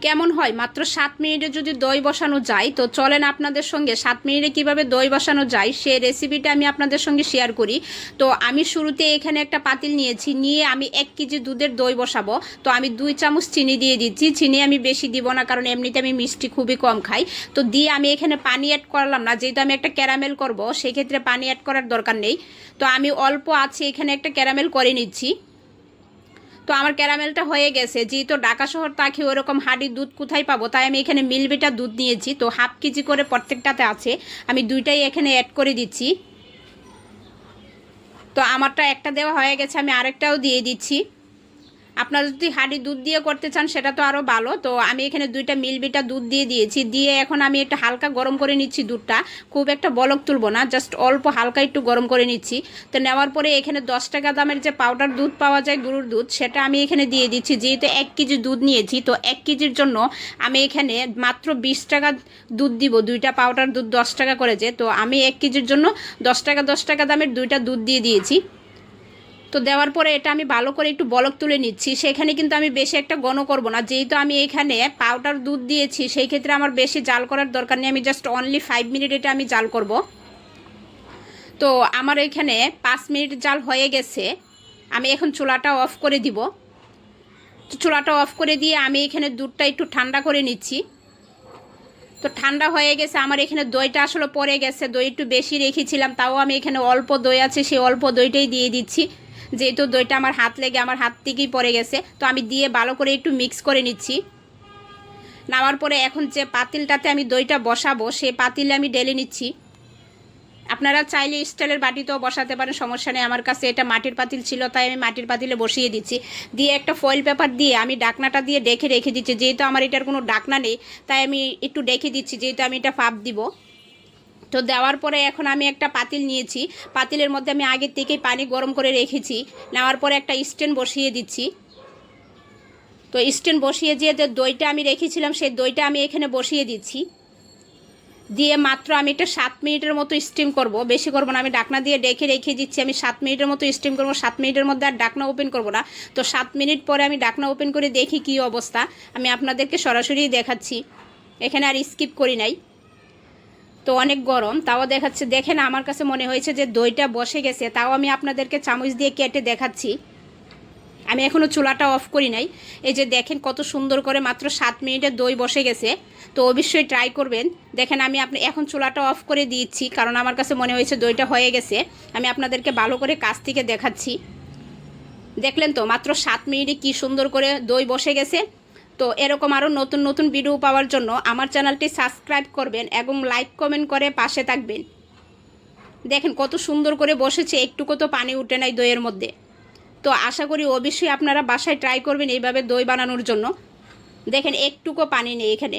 কেমন হয় মাত্র 7 মিনিটে যদি দই বসানো যায়। তো চলেন আপনাদের সঙ্গে 7 মিনিটে কিভাবে দই বসানো যায় সেই রেসিপিটা আমি আপনাদের সঙ্গে শেয়ার করি। তো আমি শুরুতে এখানে একটা পাতিল নিয়েছি, নিয়ে আমি 1 কেজি দুধের দই বসাবো। তো আমি 2 চামচ চিনি দিয়ে দিচ্ছি, চিনি আমি বেশি দিব না কারণ এমনিতে আমি মিষ্টি খুবই কম খাই। তো দিয়ে আমি এখানে পানি অ্যাড করলাম না, যেহেতু আমি একটা ক্যারামেল করব সেক্ষেত্রে পানি অ্যাড করার দরকার নেই। তো আমি অল্প আছে এখানে একটা ক্যারামেল করে নিচ্ছি। তো আমার ক্যারামেলটা হয়ে গেছে, যেহেতু ঢাকা শহর তাকে ওরকম হাঁড়ির দুধ কোথায় পাবো, তাই আমি এখানে মিল্কভিটা দুধ নিয়েছি। তো হাফ কেজি করে প্রত্যেকটাতে আছে, আমি দুইটাই এখানে অ্যাড করে দিচ্ছি। তো আমারটা একটা দেওয়া হয়ে গেছে, আমি আরেকটাও দিয়ে দিচ্ছি। আপনারা যদি হাঁড়ি দুধ দিয়ে করতে চান সেটা তো আরও ভালো। তো আমি এখানে 2টা মিল্কভিটা দুধ দিয়ে দিয়েছি, দিয়ে এখন আমি একটু হালকা গরম করে নিচ্ছি দুধটা। খুব একটা বলক তুলবো না, জাস্ট অল্প হালকা একটু গরম করে নিচ্ছি। তো নেওয়ার পরে এখানে 10 টাকা দামের যে পাউডার দুধ পাওয়া যায়, গরুর দুধ, সেটা আমি এখানে দিয়ে দিচ্ছি। যেহেতু 1 কেজি দুধ নিয়েছি, তো 1 কেজির জন্য আমি এখানে মাত্র 20 টাকা দুধ দিব। 2টা পাউডার দুধ 10 টাকা করেছে, তো আমি 1 কেজির জন্য 10 টাকা দামের 2টা দুধ দিয়ে দিয়েছি। তো দেওয়ার পরে এটা আমি ভালো করে একটু বলক তুলে নিচ্ছি। সেখানে কিন্তু আমি বেশি একটা ঘন করব না, যেহেতু আমি এখানে পাউডার দুধ দিয়েছি সেই ক্ষেত্রে আমার বেশি জাল করার দরকার নেই। আমি জাস্ট অনলি 5 মিনিট এটা আমি জাল করব। তো আমার এখানে 5 মিনিট জাল হয়ে গেছে, আমি এখন চুলাটা অফ করে দিব। তো চুলাটা অফ করে দিয়ে আমি এখানে দুধটা একটু ঠান্ডা করে নিচ্ছি। তো ঠান্ডা হয়ে গেছে আমার, এখানে দইটা আসলে পড়ে গেছে, দই একটু বেশি রেখেছিলাম, তাও আমি এখানে অল্প দই আছে সেই অল্প দইটাই দিয়ে দিচ্ছি। যেহেতু দইটা আমার হাত লেগে আমার হাত থেকেই পড়ে গেছে, তো আমি দিয়ে ভালো করে একটু মিক্স করে নিচ্ছি। নেওয়ার পরে এখন যে পাতিলটাতে আমি দইটা বসাবো সেই পাতিলে আমি ঢেলে নিচ্ছি। আপনারা চাইলে স্টিলের বাটিতেও বসাতে পারেন, সমস্যা নেই। আমার কাছে এটা মাটির পাতিল ছিল, তাই আমি মাটির পাতিলে বসিয়ে দিচ্ছি। দিয়ে একটা ফয়েল পেপার দিয়ে আমি ঢাকনাটা দিয়ে ঢেকে রেখে দিচ্ছি। যেহেতু আমার এটার কোনো ঢাকনা নেই, তাই আমি একটু ঢেকে দিচ্ছি, যেহেতু আমি এটা ফাঁপ দিব। তো দেওয়ার পরে এখন আমি একটা পাতিল নিয়েছি, পাতিলের মধ্যে আমি আগের থেকেই পানি গরম করে রেখেছি। নেওয়ার পরে একটা স্ট্যান্ড বসিয়ে দিচ্ছি। তো স্ট্যান্ড বসিয়ে দিয়ে যে দইটা আমি রেখেছিলাম সেই দইটা আমি এখানে বসিয়ে দিচ্ছি। দিয়ে মাত্র আমি এটা 7 মিনিটের মতো স্টিম করব, বেশি করব না। আমি ঢাকনা দিয়ে রেখে রেখে দিচ্ছি, আমি 7 মিনিটের মতো স্টিম করব। 7 মিনিটের মধ্যে আর ঢাকনা ওপেন করব না। তো 7 মিনিট পরে আমি ঢাকনা ওপেন করে দেখি কী অবস্থা, আমি আপনাদেরকে সরাসরি দেখাচ্ছি, এখানে আর স্কিপ করি নাই। তো অনেক গরম তাও দেখাচ্ছে, দেখেন আমার কাছে মনে হয়েছে যে দইটা বসে গেছে, তাও আমি আপনাদেরকে চামচ দিয়ে কেটে দেখাচ্ছি। আমি এখনও চুলাটা অফ করি নাই। এই যে দেখেন কত সুন্দর করে মাত্র 7 মিনিটে দই বসে গেছে। তো অবশ্যই ট্রাই করবেন। দেখেন আমি এখন চুলাটা অফ করে দিয়েছি, কারণ আমার কাছে মনে হয়েছে দইটা হয়ে গেছে। আমি আপনাদেরকে ভালো করে কাছ থেকে দেখাচ্ছি। দেখলেন তো মাত্র 7 মিনিটে কি সুন্দর করে দই বসে গেছে। তো এরকম আরও নতুন নতুন ভিডিও পাওয়ার জন্য আমার চ্যানেলটি সাবস্ক্রাইব করবেন এবং লাইক কমেন্ট করে পাশে থাকবেন। দেখেন কত সুন্দর করে বসেছে, একটুকু তো পানি উঠে নাই দইয়ের মধ্যে। তো আশা করি অবশ্যই আপনারা বাসায় ট্রাই করবেন এইভাবে দই বানানোর জন্য। দেখেন একটুকু পানি নেই এখানে।